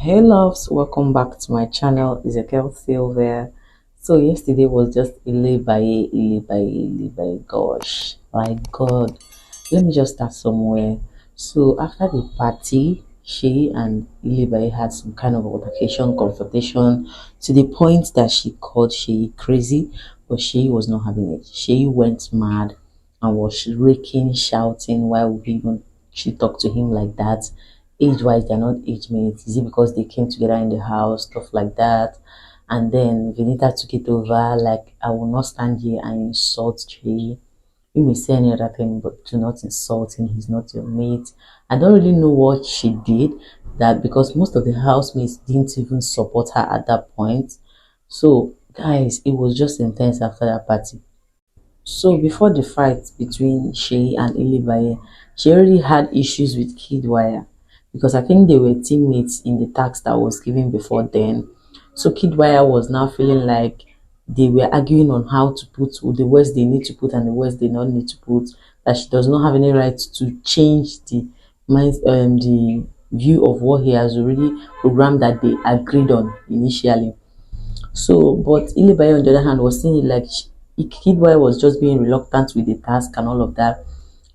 Hey loves, welcome back to my channel. Ezekiel Silver. So yesterday was just Ilebaye. Gosh, my God. Let me just start somewhere. So after the party, she and Ilebaye had some kind of altercation, confrontation, to the point that she called she crazy, but she was not having it. She went mad and was raking, shouting while even she talked to him like that. Age wise, they're not age mates. Is it because they came together in the house, stuff like that? And then Venita took it over, like, I will not stand here and insult Jay. You may say any other thing, but do not insult him. He's not your mate. I don't really know what she did, that because most of the housemates didn't even support her at that point. So, guys, it was just intense after that party. So before the fight between Shay and Ilebaye, she already had issues with Kidwire because I think they were teammates in the task that was given before then. So Kidwire was now feeling like they were arguing on how to put the words they need to put and the words they don't need to put. That she does not have any right to change the mind, the view of what he has already programmed that they agreed on initially. So, but Ilebaye on the other hand was seeing it like Kidwai was just being reluctant with the task and all of that.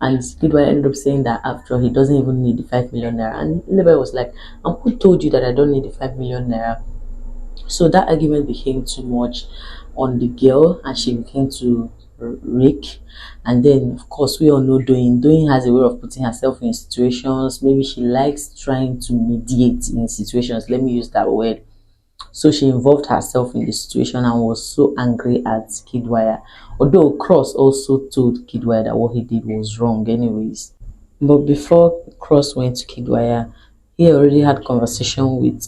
And Kidwai ended up saying that after he doesn't even need the 5 million naira. And Ilebaye was like, and who told you that I don't need the 5 million naira? So that argument became too much on the girl and she began to rake. And then, of course, we all know Doyin. Doyin has a way of putting herself in situations. Maybe she likes trying to mediate in situations. Let me use that word. So she involved herself in the situation and was so angry at Kidwire. Although Cross also told Kidwire that what he did was wrong anyways. But before Cross went to Kidwire, Kidwire already had conversation with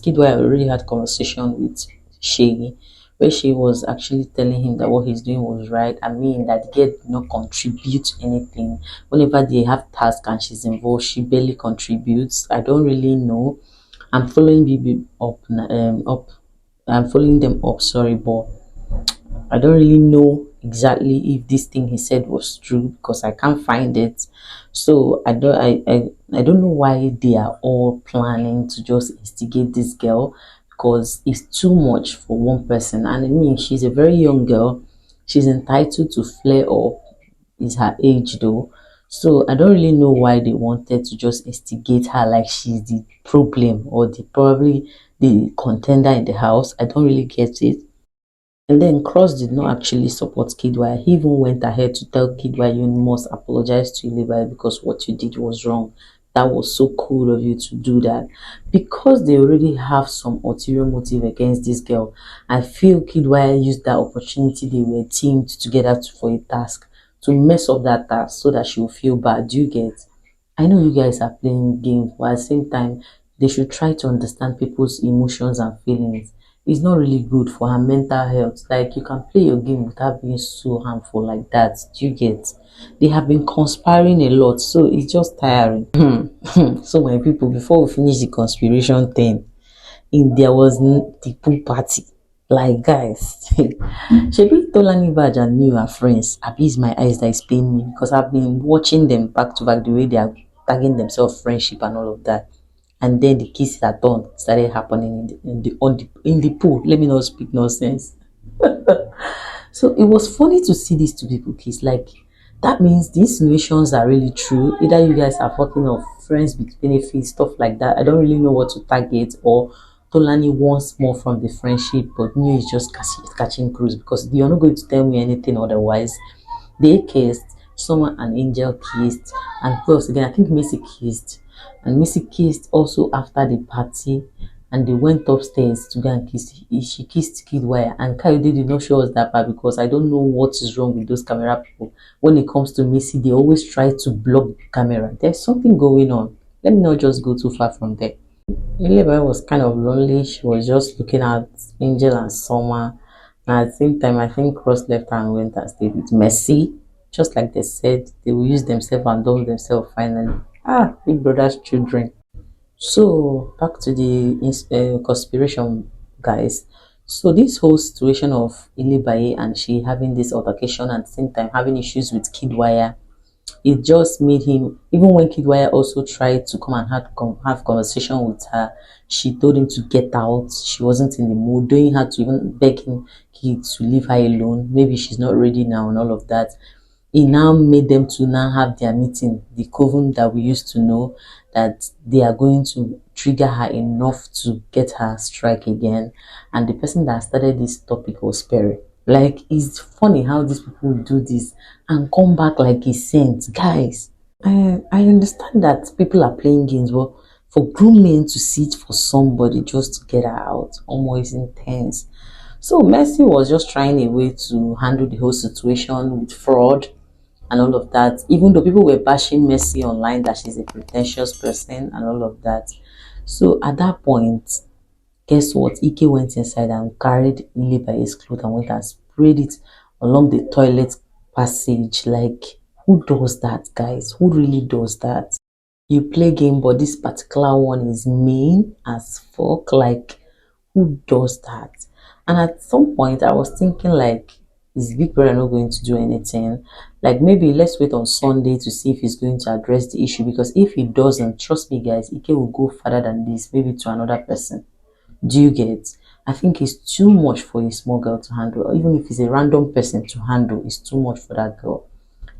Shay, where she was actually telling him that what he's doing was right. I mean that the girl did not contribute anything. Whenever they have tasks and she's involved, she barely contributes. I don't really know. I'm following BB up. I'm following them up, sorry, but I don't really know exactly if this thing he said was true because I can't find it. So I don't know why they are all planning to just instigate this girl because it's too much for one person. And I mean she's a very young girl. She's entitled to flare up. Is her age though. So I don't really know why they wanted to just instigate her like she's the problem or the probably the contender in the house. I don't really get it. And then Cross did not actually support Kidwire. He even went ahead to tell Kidwire, you must apologize to Ilebaye because what you did was wrong. That was so cool of you to do that. Because they already have some ulterior motive against this girl, I feel Kidwire used that opportunity they were teamed together for a task to mess up that task so that she will feel bad. Do you get? I know you guys are playing games, but at the same time, they should try to understand people's emotions and feelings. It's not really good for her mental health. Like you can play your game without being so harmful like that. Do you get? They have been conspiring a lot, so it's just tiring. So my people, before we finish the conspiration thing, if there was the pool party, like guys, Shebi Tolani Baj and me are friends. Abi it's my eyes that is paying me because I've been watching them back to back the way they are tagging themselves friendship and all of that. And then the kisses at dawn started happening in the pool. Let me not speak nonsense. So it was funny to see these two people kiss. Like that means the insinuations are really true. Either you guys are fucking of friends with benefits, stuff like that. I don't really know what to target, or Tolani wants more from the friendship, but New is just catching cruise because you're not going to tell me anything otherwise. They kissed, someone and Angel kissed, and who else again? I think Missy kissed. And Missy kissed also after the party, and they went upstairs to go and kiss. She kissed Kidwire, and Kayode did not show us that part because I don't know what is wrong with those camera people. When it comes to Missy, they always try to block the camera. There's something going on. Let me not just go too far from there. Ilebaye was kind of lonely. She was just looking at Angel and Summer. And at the same time, I think Cross left her and went and stayed with Mercy. Just like they said, they will use themselves and dump themselves finally. Ah, Big Brother's children. So back to the conspiration, guys. So this whole situation of Ilebaye and she having this altercation at the same time having issues with Kidwire it just made him, even when Kidwaya also tried to come and have conversation with her, she told him to get out. She wasn't in the mood. Doing had to even beg him to leave her alone. Maybe she's not ready now and all of that. He now made them to now have their meeting, the coven that we used to know, that they are going to trigger her enough to get her strike again. And the person that started this topic was Perry. Like, it's funny how these people do this and come back like a saint. Guys, I understand that people are playing games, but for grown men to sit for somebody just to get her out, almost intense. So Mercy was just trying a way to handle the whole situation with fraud and all of that. Even though people were bashing Mercy online that she's a pretentious person and all of that. So at that point, guess what? Ike went inside and carried Ilebaye's clothes and went and sprayed it along the toilet passage. Like, who does that, guys? Who really does that? You play game, but this particular one is mean as fuck. Like, who does that? And at some point, I was thinking, like, is Big Brother not going to do anything? Like, maybe let's wait on Sunday to see if he's going to address the issue. Because if he doesn't, trust me, guys, Ike will go further than this, maybe to another person. Do you get? I think it's too much for a small girl to handle. Even if it's a random person to handle, it's too much for that girl.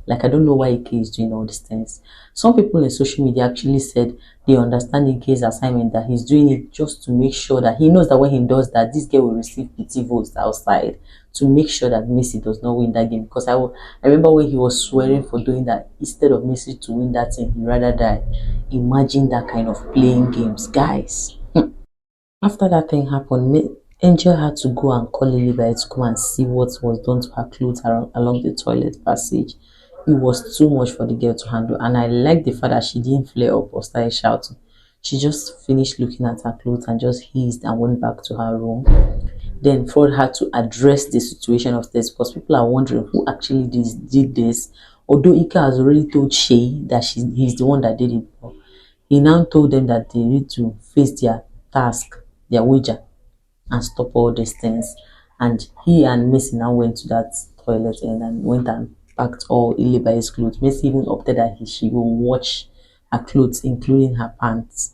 Like, I don't know why Ike is doing all these things. Some people in social media actually said they understand Ike's assignment, that he's doing it just to make sure that he knows that when he does that, this girl will receive pity votes outside to make sure that Messi does not win that game. Because I remember when he was swearing for doing that, instead of Messi to win that thing, he'd rather die. Imagine that kind of playing games, guys. After that thing happened, Angel had to go and call Ilebaye to come and see what was done to her clothes along the toilet passage. It was too much for the girl to handle, and I like the fact that she didn't flare up or start shouting. She just finished looking at her clothes and just hissed and went back to her room. Then Frodd had to address the situation upstairs because people are wondering who actually did this. Although Ika has already told Shay that he's the one that did it, he now told them that they need to face their task, their wager, and stop all these things. And he and Messi now went to that toilet and went and packed all Ilebaye's clothes. Messi even opted that she will wash her clothes, including her pants.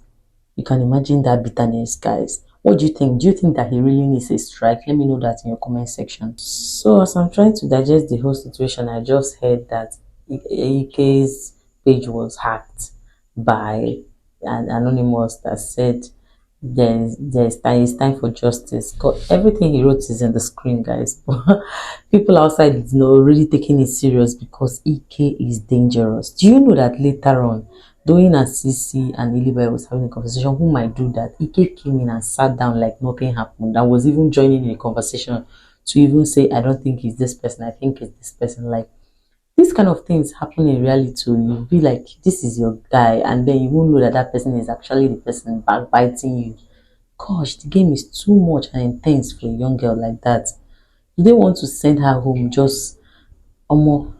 You can imagine that bitterness, guys. What do you think? Do you think that he really needs a strike? Let me know that in your comment section. So as I'm trying to digest the whole situation, I just heard that Ike's page was hacked by an anonymous that said it's time for justice. Everything he wrote is in the screen, guys. People outside is not really taking it serious because Ike is dangerous. Do you know that later on, Doyin and Sisi and Ilebaye was having a conversation who might do that? Ike came in and sat down like nothing happened and was even joining in the conversation to even say, I don't think it's this person, I think it's this person. Like, these kind of things happen in reality. You'll be like, this is your guy, and then you won't know that that person is actually the person backbiting you. Gosh, the game is too much and intense for a young girl like that. Do they want to send her home just more?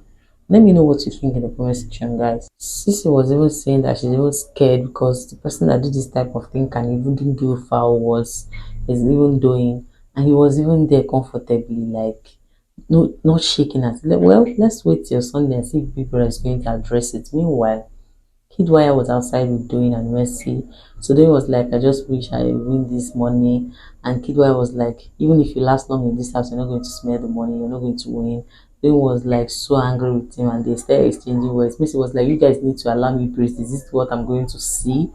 Let me know what you think in the comment section, guys. Sissy was even saying that she's even scared because the person that did this type of thing can even do foul worse, is even doing, and he was even there comfortably, like, no, not shaking at. Well, let's wait till Sunday and see if people is going to address it. Meanwhile, Kidwaya was outside with Doyin and Mercy. So Doyin was like, I just wish I win this money. And Kidwaya was like, even if you last long in this house, you're not going to smell the money, you're not going to win. Doyin was like so angry with him and they started exchanging words. Mercy was like, you guys need to allow me praise. Is this what I'm going to see?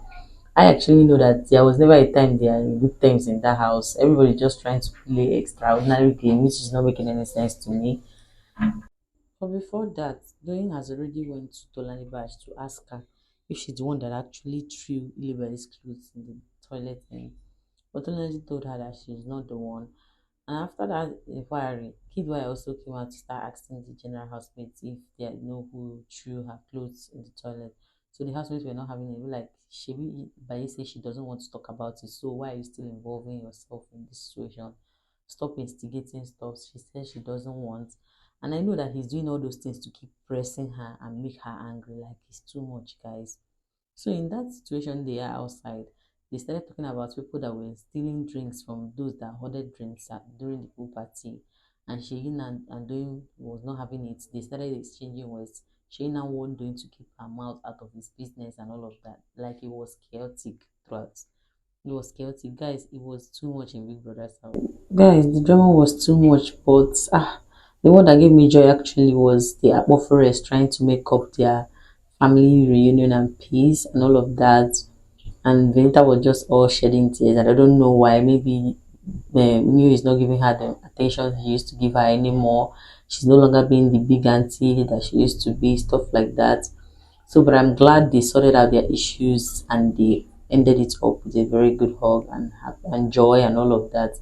I actually know that there was never a time they are in good times in that house. Everybody just trying to play extraordinary game, which is not making any sense to me. But before that, Doyin has already went to Tolani Bash to ask her if she's the one that actually threw Ilebaye's clothes in the toilet. And but Tolani told her that she's not the one. And after that inquiry, Kidwai also came out to start asking the general housemates if they know who threw her clothes in the toilet. So the housemates were not having it. Like, Baye says she doesn't want to talk about it. So why are you still involving yourself in this situation? Stop instigating stuff. She says she doesn't want. And I know that he's doing all those things to keep pressing her and make her angry. Like, it's too much, guys. So in that situation, they are outside. They started talking about people that were stealing drinks from those that ordered drinks during the pool party. And Sheyin and Doyin was not having it. They started exchanging words. She now wanted Doyin to keep her mouth out of his business and all of that. Like it was chaotic throughout. It was chaotic, guys. It was too much in Big Brother's house. Guys, the drama was too much, but the one that gave me joy actually was the Forest trying to make up their family reunion and peace and all of that. And Vinta was just all shedding tears, and I don't know why. Maybe New is not giving her the attention he used to give her anymore. She's no longer being the big auntie that she used to be, stuff like that. So, but I'm glad they sorted out their issues and they ended it up with a very good hug and joy and all of that.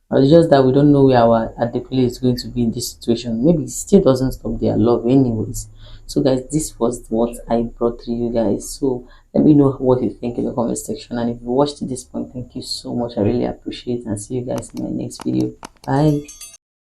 But it's just that we don't know where our Adequate is going to be in this situation. Maybe it still doesn't stop their love, anyways. So, guys, this was what I brought to you guys. So, let me know what you think in the comment section. And if you watched to this point, thank you so much. I really appreciate it. And see you guys in my next video. Bye.